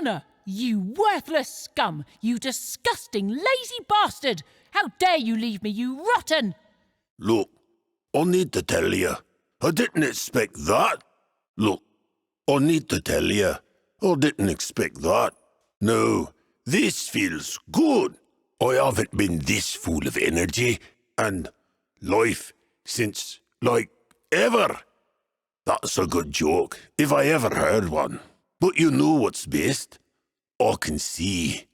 Gunner, you worthless scum! You disgusting, lazy bastard! How dare you leave me, you rotten! Look, I need to tell you, I didn't expect that. Look, I need to tell you, I didn't expect that. No, this feels good. I haven't been this full of energy and life since, ever. That's a good joke, if I ever heard one. But you know what's best? I can see.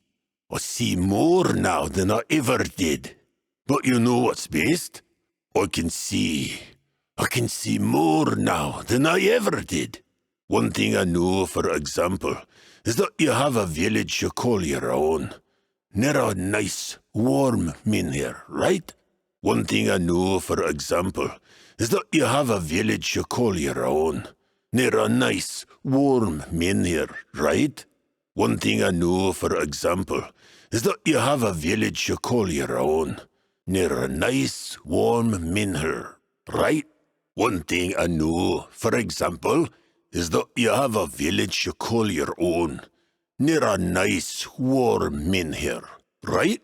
I see more now than I ever did. But you know what's best? I can see more now than I ever did. One thing I know, for example, is that you have a village you call your own. Near a nice, warm min here, right? One thing I know, for example, is that you have a village you call your own. Near a nice, warm min here, right? One thing I know, for example, is that you have a village you call your own. Near a nice, warm min here, right? One thing I know, for example, is that you have a village you call your own. Near a nice, warm min here, right?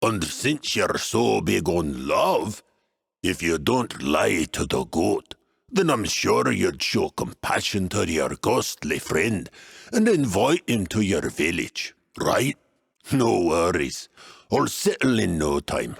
And since you're so big on love, if you don't lie to the goat, then I'm sure you'd show compassion to your ghostly friend and invite him to your village, right? No worries. I'll settle in no time.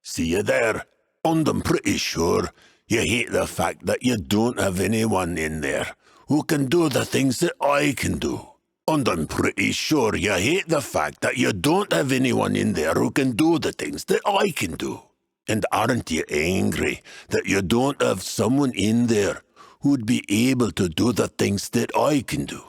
See you there. And I'm pretty sure you hate the fact that you don't have anyone in there who can do the things that I can do. And I'm pretty sure you hate the fact that you don't have anyone in there who can do the things that I can do. And aren't you angry that you don't have someone in there who'd be able to do the things that I can do?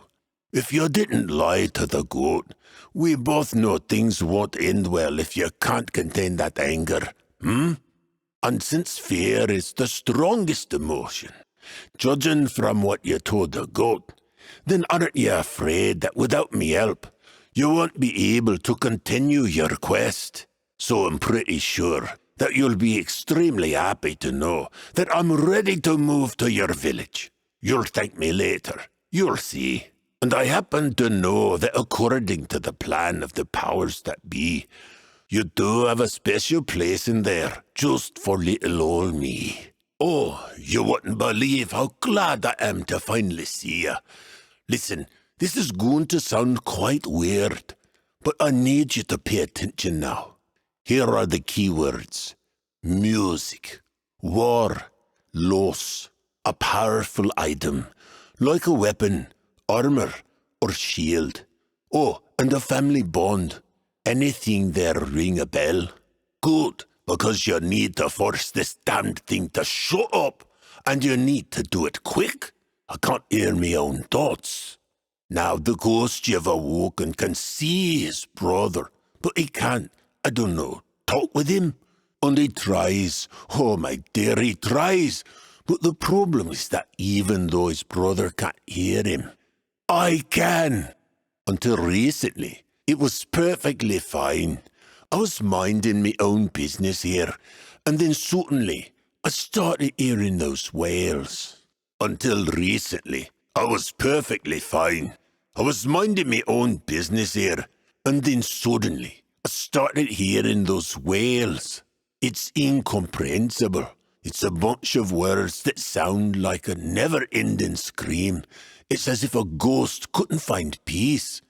If you didn't lie to the goat, we both know things won't end well if you can't contain that anger, And since fear is the strongest emotion, judging from what you told the goat, then aren't you afraid that without me help, you won't be able to continue your quest? So I'm pretty sure that you'll be extremely happy to know that I'm ready to move to your village. You'll thank me later. You'll see. And I happen to know that according to the plan of the powers that be, you do have a special place in there just for little old me. Oh, you wouldn't believe how glad I am to finally see you. Listen, this is going to sound quite weird, but I need you to pay attention now. Here are the key words: music, war, loss, a powerful item, like a weapon, armor, or shield. Oh, and a family bond. Anything there ring a bell? Good, because you need to force this damned thing to shut up, and you need to do it quick. I can't hear my own thoughts. Now the ghost you've awoken can see his brother, but he can't, I don't know, talk with him. And he tries, oh my dear, he tries. But the problem is that even though his brother can't hear him, I can. Until recently, it was perfectly fine. I was minding my own business here, and then suddenly I started hearing those wails. Until recently, I was perfectly fine. I was minding my own business here, and then suddenly I started hearing those wails. It's incomprehensible. It's a bunch of words that sound like a never-ending scream. It's as if a ghost couldn't find peace.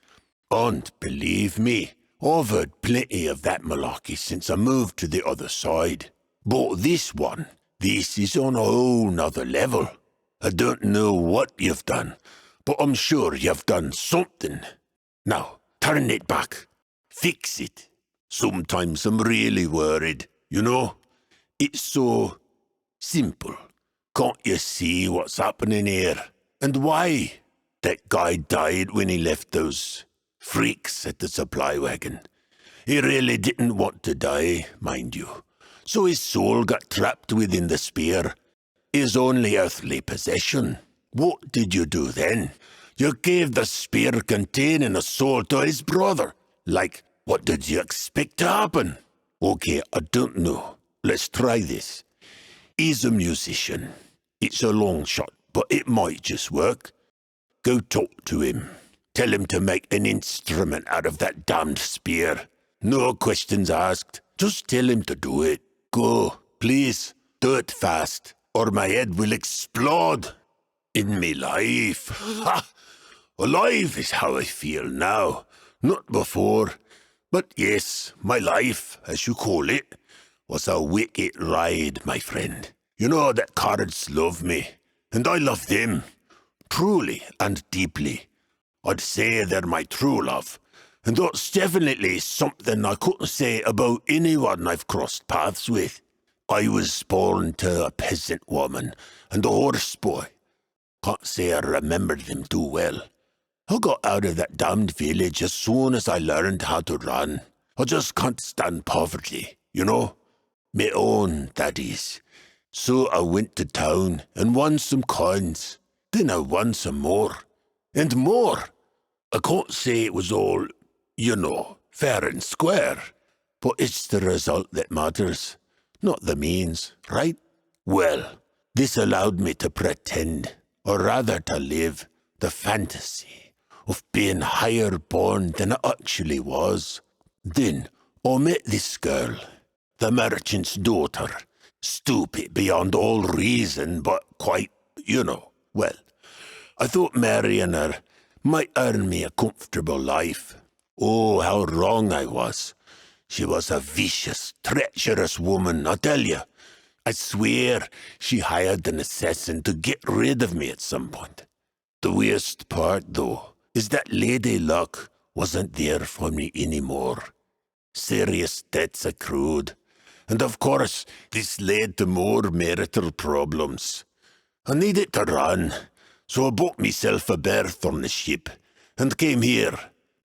And believe me, I've heard plenty of that malarkey since I moved to the other side. But this is on a whole nother level. I don't know what you've done, but I'm sure you've done something. Now, turn it back. Fix it. Sometimes I'm really worried, you know? It's so simple. Can't you see what's happening here? And why? That guy died when he left those freaks at the supply wagon. He really didn't want to die, mind you. So his soul got trapped within the spear, his only earthly possession. What did you do then? You gave the spear containing a soul to his brother. Like, what did you expect to happen? Okay, I don't know. Let's try this. He's a musician. It's a long shot, but it might just work. Go talk to him. Tell him to make an instrument out of that damned spear. No questions asked. Just tell him to do it. Go, please. Do it fast, or my head will explode. In me life. Ha! Alive is how I feel now. Not before. But yes, my life, as you call it, was a wicked ride, my friend. You know that cards love me, and I love them. Truly and deeply. I'd say they're my true love, and that's definitely something I couldn't say about anyone I've crossed paths with. I was born to a peasant woman and a horse boy. Can't say I remember them too well. I got out of that damned village as soon as I learned how to run. I just can't stand poverty, you know? My own, that is. So I went to town and won some coins. Then I won some more. And more. I can't say it was all, you know, fair and square. But it's the result that matters, not the means, right? Well, this allowed me to pretend, or rather to live, the fantasy of being higher born than I actually was. Then I met this girl, the merchant's daughter, stupid beyond all reason, but quite, you know, well, I thought marrying her might earn me a comfortable life. Oh, how wrong I was. She was a vicious, treacherous woman, I tell you. I swear she hired an assassin to get rid of me at some point. The worst part, though, is that Lady Luck wasn't there for me anymore. Serious debts accrued, and of course this led to more marital problems. I needed to run, so I bought myself a berth on the ship and came here.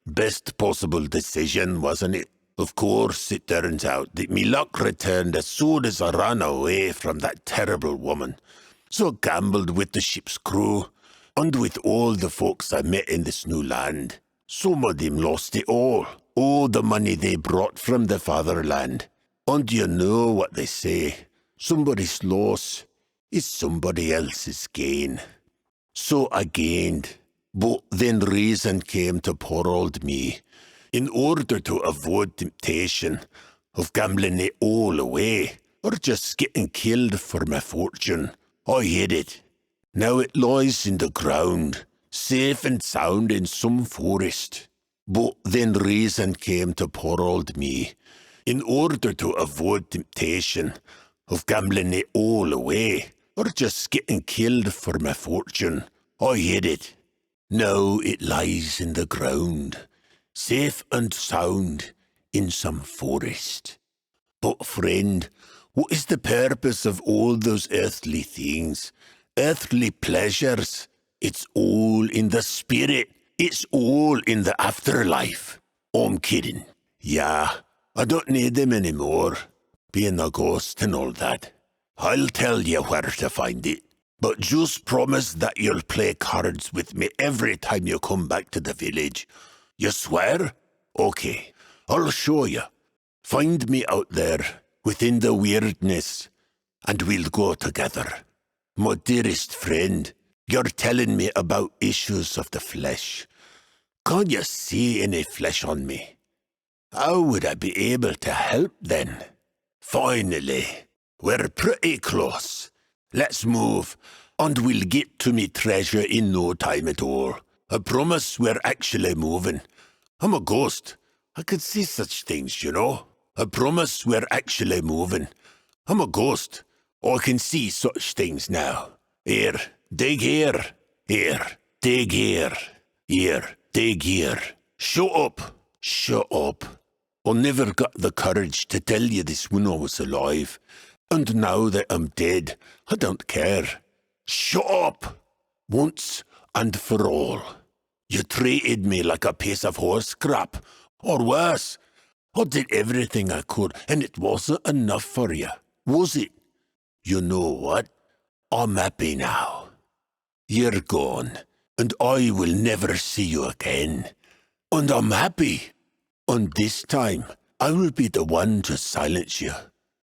Best possible decision, wasn't it? Of course, it turns out that me luck returned as soon as I ran away from that terrible woman. So I gambled with the ship's crew, and with all the folks I met in this new land. Some of them lost it all the money they brought from the fatherland. And you know what they say, somebody's loss is somebody else's gain. So I gained, but then reason came to poor old me. In order to avoid temptation of gambling it all away, or just getting killed for my fortune, I hid it. Now it lies in the ground, safe and sound in some forest. But then reason came to poor old me. In order to avoid temptation of gambling it all away, or just getting killed for my fortune, I hid it. Now it lies in the ground, safe and sound in some forest. But friend, what is the purpose of all those earthly things, earthly pleasures? It's all in the spirit. It's all in the afterlife. I'm kidding. Yeah, I don't need them anymore, being a ghost and all that. I'll tell you where to find it. But just promise that you'll play cards with me every time you come back to the village. You swear? Okay, I'll show you. Find me out there, within the weirdness, and we'll go together. My dearest friend, you're telling me about issues of the flesh. Can't you see any flesh on me? How would I be able to help then? Finally, we're pretty close. Let's move, and we'll get to me treasure in no time at all. I promise we're actually moving. I'm a ghost. I could see such things, you know. I promise we're actually moving. I'm a ghost. I can see such things now. Here, dig here. Here, dig here. Here, dig here. Shut up. Shut up. I never got the courage to tell you this when I was alive. And now that I'm dead, I don't care. Shut up! Once and for all. You treated me like a piece of horse crap. Or worse. I did everything I could, and it wasn't enough for you, was it? You know what? I'm happy now. You're gone, and I will never see you again. And I'm happy. And this time, I will be the one to silence you.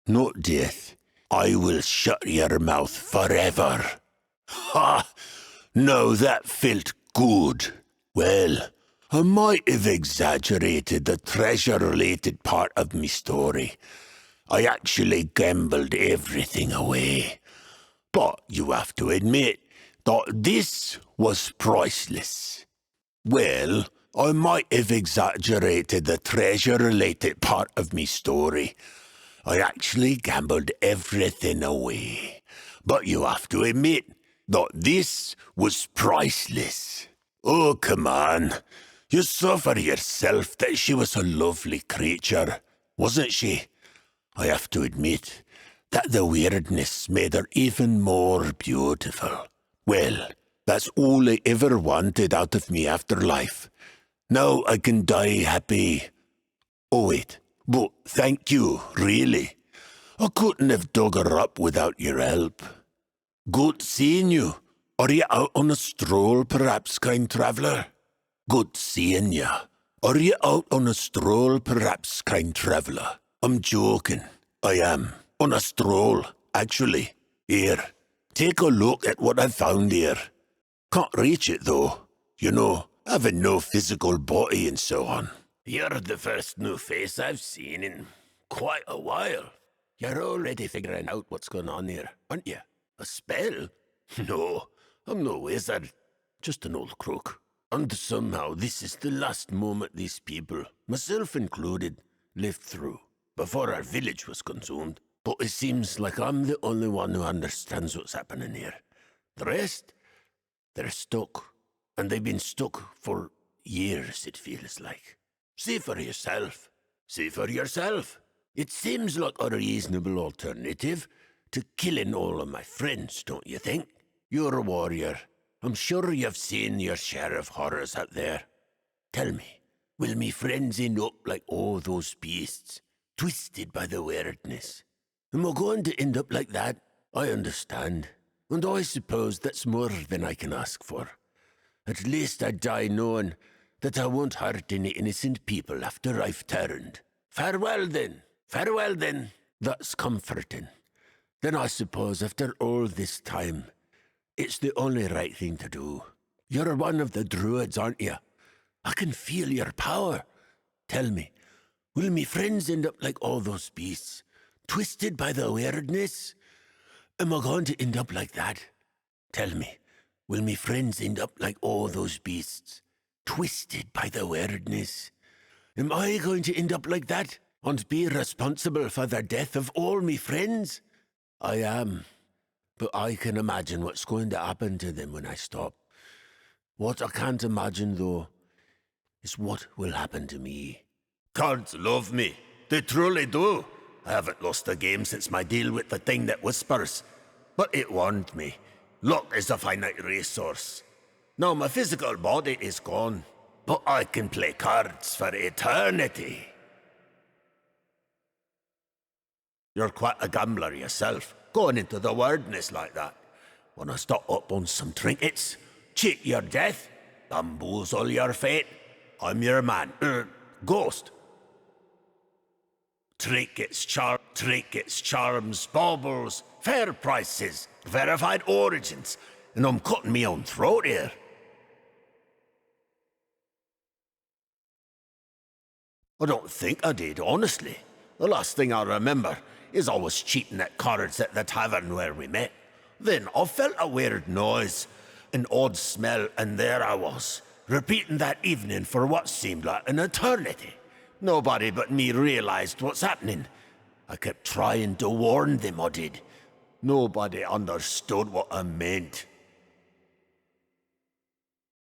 Not death. I will shut your mouth forever. Ha! Now that felt good. Well, I might have exaggerated the treasure-related part of me story. I actually gambled everything away. But you have to admit that this was priceless. Well, I might have exaggerated the treasure-related part of me story. I actually gambled everything away. But you have to admit that this was priceless. Oh, come on. You saw for yourself that she was a lovely creature, wasn't she? I have to admit that the weirdness made her even more beautiful. Well, that's all I ever wanted out of me afterlife. Now I can die happy. Oh wait, but thank you, really. I couldn't have dug her up without your help. Good seeing you. Are you out on a stroll, perhaps, kind traveller? Good seeing you. Are you out on a stroll, perhaps, kind traveller? I'm joking. I am. On a stroll, actually. Here, take a look at what I found here. Can't reach it, though. You know, having no physical body and so on. You're the first new face I've seen in quite a while. You're already figuring out what's going on here, aren't you? A spell? No, I'm no wizard. Just an old crook. And somehow this is the last moment these people, myself included, lived through, before our village was consumed. But it seems like I'm the only one who understands what's happening here. The rest, they're stuck. And they've been stuck for years, it feels like. See for yourself. See for yourself. It seems like a reasonable alternative to killing all of my friends, don't you think? You're a warrior. I'm sure you've seen your share of horrors out there. Tell me, will me friends end up like all those beasts, twisted by the weirdness? Am I going to end up like that? I understand. And I suppose that's more than I can ask for. At least I die knowing that I won't hurt any innocent people after I've turned. Farewell then. Farewell then. That's comforting. Then I suppose after all this time, it's the only right thing to do. You're one of the druids, aren't you? I can feel your power. Tell me, will me friends end up like all those beasts, twisted by the weirdness? Am I going to end up like that? Tell me, will me friends end up like all those beasts, twisted by the weirdness? Am I going to end up like that and be responsible for the death of all me friends? I am. But I can imagine what's going to happen to them when I stop. What I can't imagine, though, is what will happen to me. Cards love me. They truly do. I haven't lost a game since my deal with the thing that whispers. But it warned me. Luck is a finite resource. Now my physical body is gone, but I can play cards for eternity. You're quite a gambler yourself, going into the weirdness like that. Wanna stock up on some trinkets? Cheat your death? Bamboozle your fate? I'm your man. Ghost. Trinkets, charms, baubles, fair prices, verified origins, and I'm cutting me own throat here. I don't think I did, honestly. The last thing I remember is I was cheating at cards at the tavern where we met. Then I felt a weird noise, an odd smell, and there I was, repeating that evening for what seemed like an eternity. Nobody but me realized what's happening. I kept trying to warn them I did. Nobody understood what I meant.